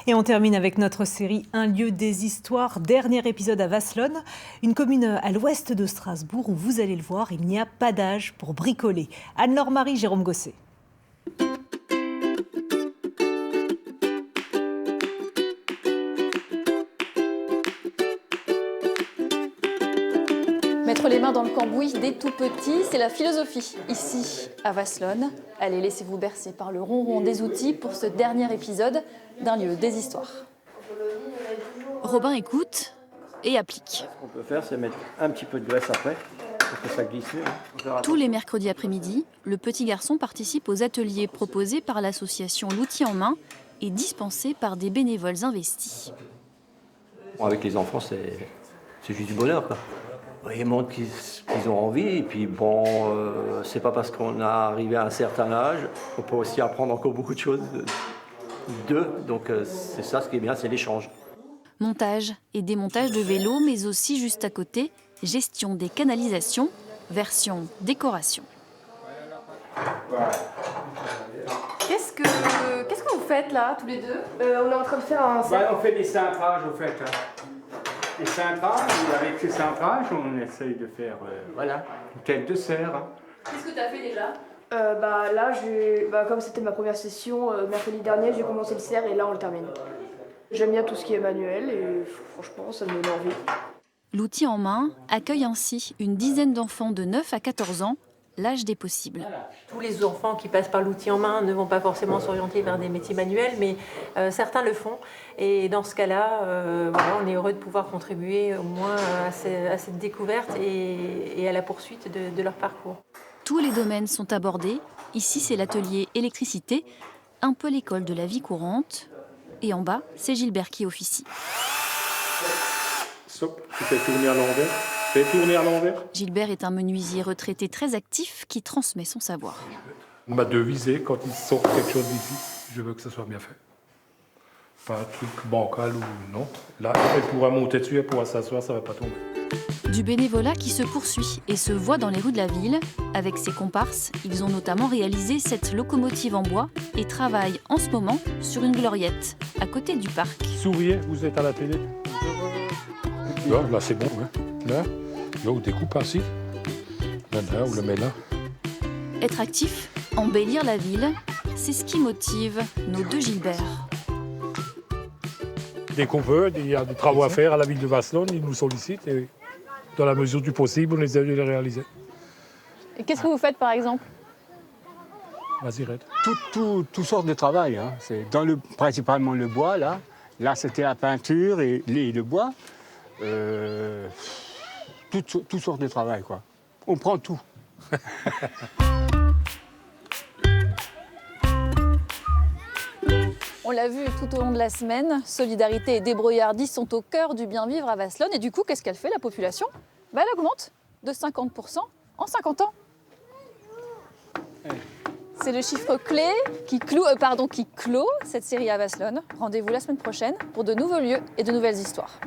Et on termine avec notre série Un lieu des histoires, dernier épisode à Vasselonne, une commune à l'ouest de Strasbourg où vous allez le voir, il n'y a pas d'âge pour bricoler. Anne-Laure Marie, Jérôme Gosset. Mettre les mains dans le cambouis dès tout petit, c'est la philosophie ici à Vasselonne. Allez, laissez-vous bercer par le ronron des outils pour ce dernier épisode d'Un lieu des histoires. Robin écoute et applique. Ce qu'on peut faire, c'est mettre un petit peu de graisse après pour que ça glisse mieux. Tous les mercredis après-midi, le petit garçon participe aux ateliers proposés par l'association L'Outil en main et dispensés par des bénévoles investis. Avec les enfants, c'est juste du bonheur, quoi. Ils montrent qu'ils ont envie, et puis bon, c'est pas parce qu'on a arrivé à un certain âge qu'on peut aussi apprendre encore beaucoup de choses d'eux. Donc c'est ça, ce qui est bien, c'est l'échange. Montage et démontage de vélos, mais aussi juste à côté, gestion des canalisations, version décoration. Qu'est-ce que vous faites là, tous les deux ? On est en train de faire un... On fait des cintrages au fait. Les cintrages, et avec ces cintrages, on essaye de faire une tête de serre. Qu'est-ce que tu as fait déjà ? Là, comme c'était ma première session, mercredi dernier, j'ai commencé le cerf et là on le termine. J'aime bien tout ce qui est manuel et franchement ça me donne envie. L'Outil en main accueille ainsi une dizaine d'enfants de 9 à 14 ans, l'âge des possibles. Tous les enfants qui passent par l'outil en main ne vont pas forcément s'orienter vers des métiers manuels, mais certains le font. Et dans ce cas-là, on est heureux de pouvoir contribuer au moins à cette découverte et à la poursuite de leur parcours. Tous les domaines sont abordés. Ici, c'est l'atelier électricité, un peu l'école de la vie courante. Et en bas, c'est Gilbert qui officie. Stop, tu fais tourner à l'envers. Fais tourner à l'envers. Gilbert est un menuisier retraité très actif qui transmet son savoir. Ma devise est, quand il sort quelque chose d'ici, je veux que ça soit bien fait. Pas un truc bancal ou non. Là, elle pourra monter dessus, elle pourra s'asseoir, ça ne va pas tomber. Du bénévolat qui se poursuit et se voit dans les rues de la ville. Avec ses comparses, ils ont notamment réalisé cette locomotive en bois et travaillent en ce moment sur une gloriette, à côté du parc. Souriez, vous êtes à la télé. Là, c'est bon. Hein. Là, on découpe ainsi. Là, on le met là. Être actif, embellir la ville, c'est ce qui motive nos deux Gilbert. Dès qu'on veut, il y a des travaux à faire à la ville de Vasselonne, ils nous sollicitent et dans la mesure du possible, on essaie de les réaliser. Et qu'est-ce que vous faites par exemple ? Vas-y, Red. Toutes sortes de travail. Hein. C'est principalement le bois, là. Là, c'était la peinture et le bois. Toutes sortes de travail, quoi. On prend tout. On l'a vu tout au long de la semaine, solidarité et débrouillardise sont au cœur du bien vivre à Vasselonne. Et du coup, qu'est-ce qu'elle fait, la population ? Elle augmente de 50% en 50 ans. C'est le chiffre clé qui clôt cette série à Vasselonne. Rendez-vous la semaine prochaine pour de nouveaux lieux et de nouvelles histoires.